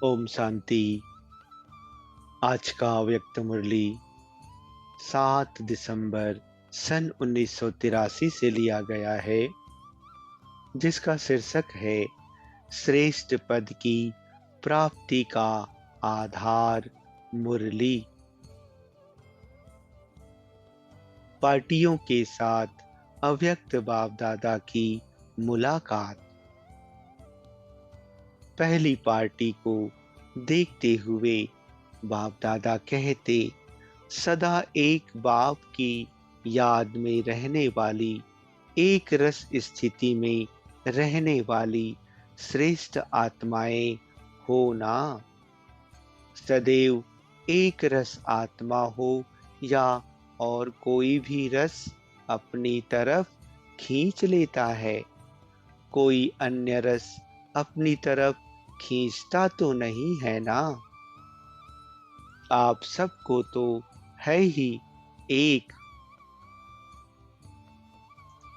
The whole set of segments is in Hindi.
ओम शांति। आज का व्यक्त मुरली 7 दिसंबर सन 1983 से लिया गया है, जिसका शीर्षक है श्रेष्ठ पद की प्राप्ति का आधार मुरली। पार्टियों के साथ अव्यक्त बाप दादा की मुलाकात। पहली पार्टी को देखते हुए बाप दादा कहते, सदा एक बाप की याद में रहने वाली, एक रस स्थिति में रहने वाली श्रेष्ठ आत्माएं हो ना। सदैव एक रस आत्मा हो या और कोई भी रस अपनी तरफ खींच लेता है, कोई अन्य रस अपनी तरफ खींचता तो नहीं है ना। आप सबको तो है ही एक,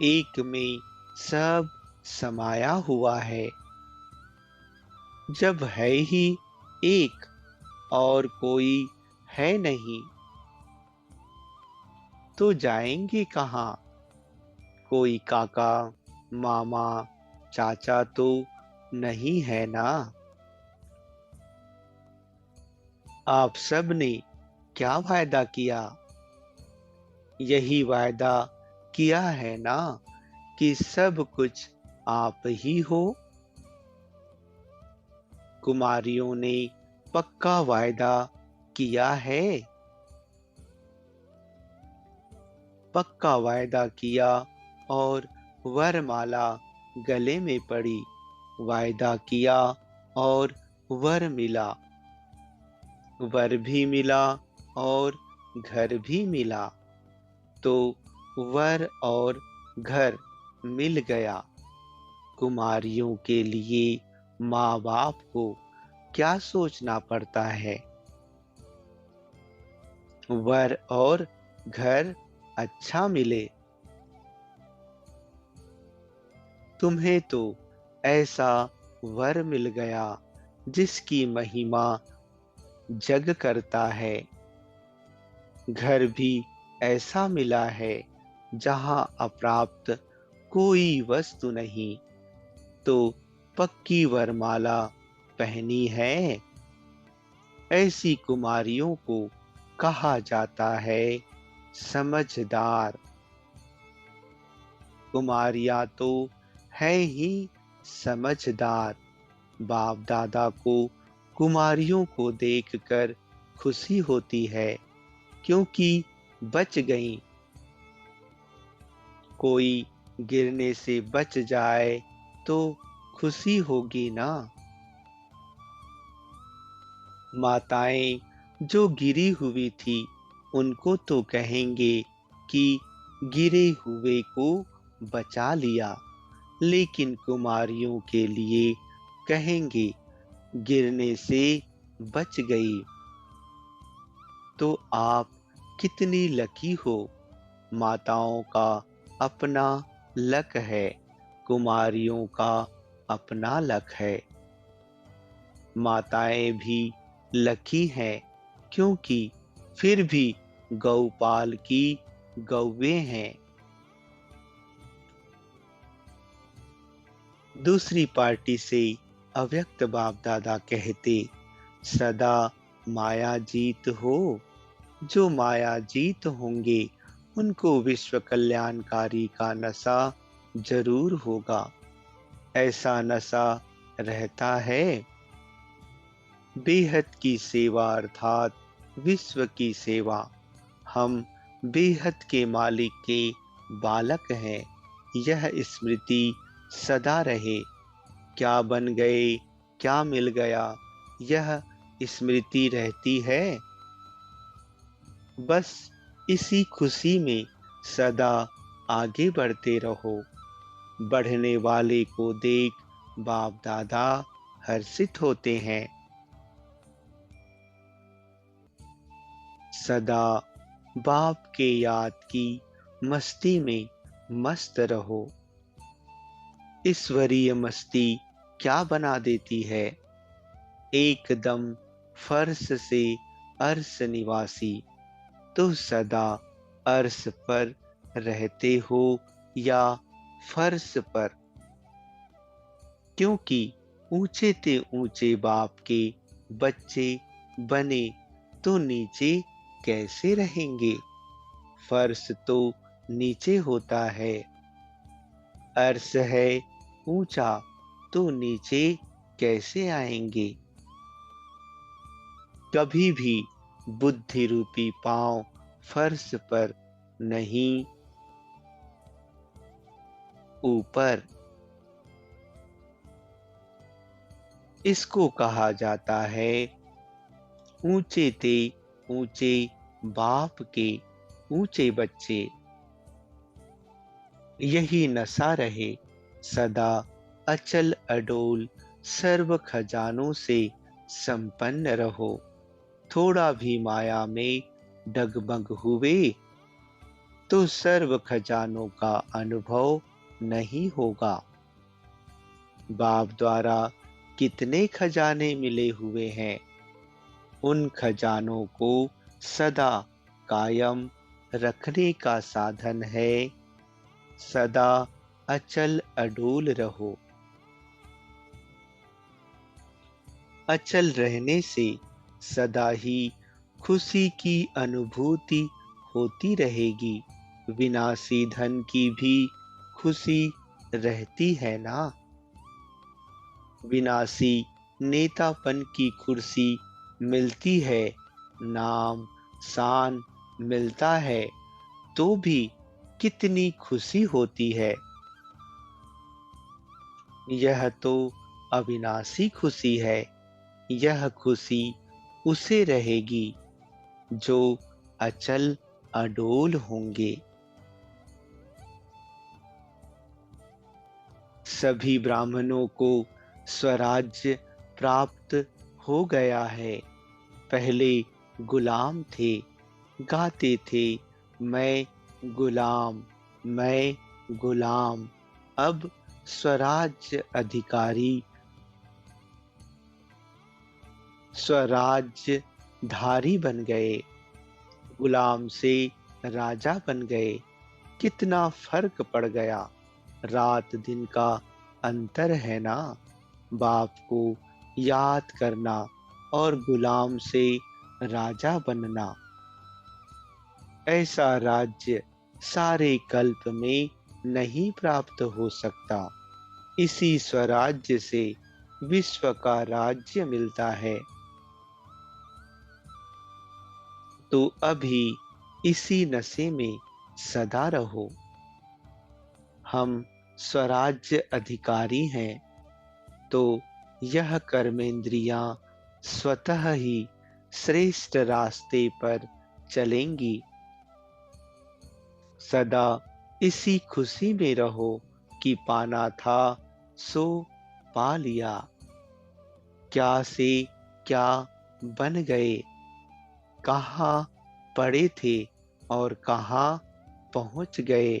एक में सब समाया हुआ है। जब है ही एक और कोई है नहीं, तो जाएंगे कहाँ। कोई काका मामा चाचा तो नहीं है ना। आप सब ने क्या वायदा किया? यही वायदा किया है ना कि सब कुछ आप ही हो। कुमारियों ने पक्का वायदा किया है, पक्का वायदा किया और वरमाला गले में पड़ी। वायदा किया और वर मिला, वर भी मिला और घर भी मिला, तो वर और घर मिल गया। कुमारियों के लिए माँ बाप को क्या सोचना पड़ता है? वर और घर अच्छा मिले। तुम्हें तो ऐसा वर मिल गया जिसकी महिमा जग करता है। घर भी ऐसा मिला है जहां अप्राप्त कोई वस्तु नहीं, तो पक्की वरमाला पहनी है। ऐसी कुमारियों को कहा जाता है समझदार। कुमारियां तो है ही समझदार। बाप दादा को कुमारियों को देखकर खुशी होती है, क्योंकि बच गईं। कोई गिरने से बच जाए तो खुशी होगी ना। माताएं जो गिरी हुई थी, उनको तो कहेंगे कि गिरे हुए को बचा लिया, लेकिन कुमारियों के लिए कहेंगे गिरने से बच गई। तो आप कितनी लकी हो। माताओं का अपना लक है, कुमारियों का अपना लक है। माताएं भी लकी हैं, क्योंकि फिर भी गौपाल की गौवें हैं। दूसरी पार्टी से अव्यक्त बाप दादा कहते, सदा माया जीत हो। जो माया जीत होंगे उनको विश्व कल्याणकारी का नशा जरूर होगा। ऐसा नशा रहता है। बेहद की सेवा अर्थात विश्व की सेवा। हम बेहद के मालिक के बालक हैं। यह स्मृति सदा रहे। क्या बन गए, क्या मिल गया, यह स्मृति रहती है। बस इसी खुशी में सदा आगे बढ़ते रहो। बढ़ने वाले को देख बाप दादा हर्षित होते हैं। सदा बाप के याद की मस्ती में मस्त रहो। ईश्वरीय मस्ती क्या बना देती है? एकदम फर्श से अर्श निवासी, तो सदा अर्श पर रहते हो या फर्श पर? क्योंकि ऊंचे ते ऊंचे बाप के बच्चे बने तो नीचे कैसे रहेंगे? फर्श तो नीचे होता है। अर्श है ऊंचा तो नीचे कैसे आएंगे? कभी भी बुद्धि रूपी पांव फर्श पर नहीं, ऊपर। इसको कहा जाता है ऊंचे ते ऊंचे बाप के ऊंचे बच्चे। यही नशा रहे सदा अचल अडोल, सर्व खजानों से संपन्न रहो। थोड़ा भी माया में डगमग हुए तो सर्व खजानों का अनुभव नहीं होगा। बाप द्वारा कितने खजाने मिले हुए हैं, उन खजानों को सदा कायम रखने का साधन है सदा अचल अडोल रहो। अचल रहने से सदा ही खुशी की अनुभूति होती रहेगी। विनाशी धन की भी खुशी रहती है ना। विनाशी नेतापन की कुर्सी मिलती है, नाम शान मिलता है, तो भी कितनी खुशी होती है। यह तो अविनाशी खुशी है। यह खुशी उसे रहेगी जो अचल अडोल होंगे। सभी ब्राह्मणों को स्वराज्य प्राप्त हो गया है। पहले गुलाम थे, गाते थे मैं गुलाम, मैं गुलाम। अब स्वराज्य अधिकारी, स्वराज्य धारी बन गए, गुलाम से राजा बन गए। कितना फर्क पड़ गया। रात दिन का अंतर है ना। बाप को याद करना और गुलाम से राजा बनना। ऐसा राज्य सारे कल्प में नहीं प्राप्त हो सकता। इसी स्वराज्य से विश्व का राज्य मिलता है। तो अभी इसी नशे में सदा रहो। हम स्वराज्य अधिकारी हैं, तो यह कर्मेंद्रियां स्वतः ही श्रेष्ठ रास्ते पर चलेंगी। सदा इसी खुशी में रहो कि पाना था सो पा लिया। क्या से क्या बन गए, कहाँ पड़े थे और कहाँ पहुंच गए।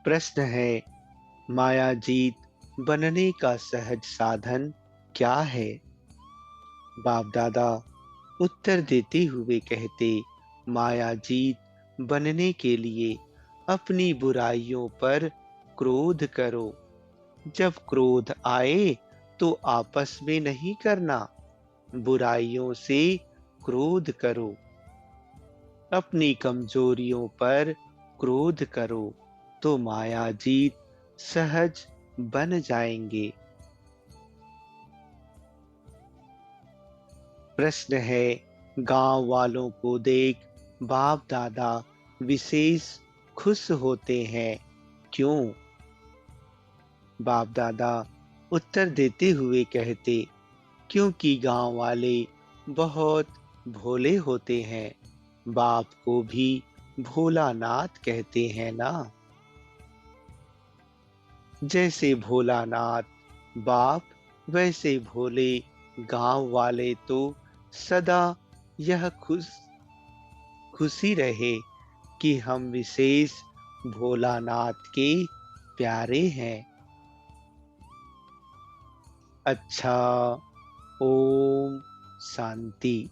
प्रश्न है, मायाजीत बनने का सहज साधन क्या है? बाप दादा उत्तर देते हुए कहते, मायाजीत बनने के लिए अपनी बुराइयों पर क्रोध करो। जब क्रोध आए तो आपस में नहीं करना, बुराइयों से क्रोध करो। अपनी कमजोरियों पर क्रोध करो तो मायाजीत सहज बन जाएंगे। प्रश्न है, गांव वालों को देख बाप दादा विशेष खुश होते हैं, क्यों? बाप दादा उत्तर देते हुए कहते, क्योंकि गांव वाले बहुत भोले होते हैं। बाप को भी भोलानाथ कहते हैं ना। जैसे भोलानाथ बाप, वैसे भोले गांव वाले तो सदा यह खुशी रहे कि हम विशेष भोलानाथ के प्यारे हैं। अच्छा, ओम शांति।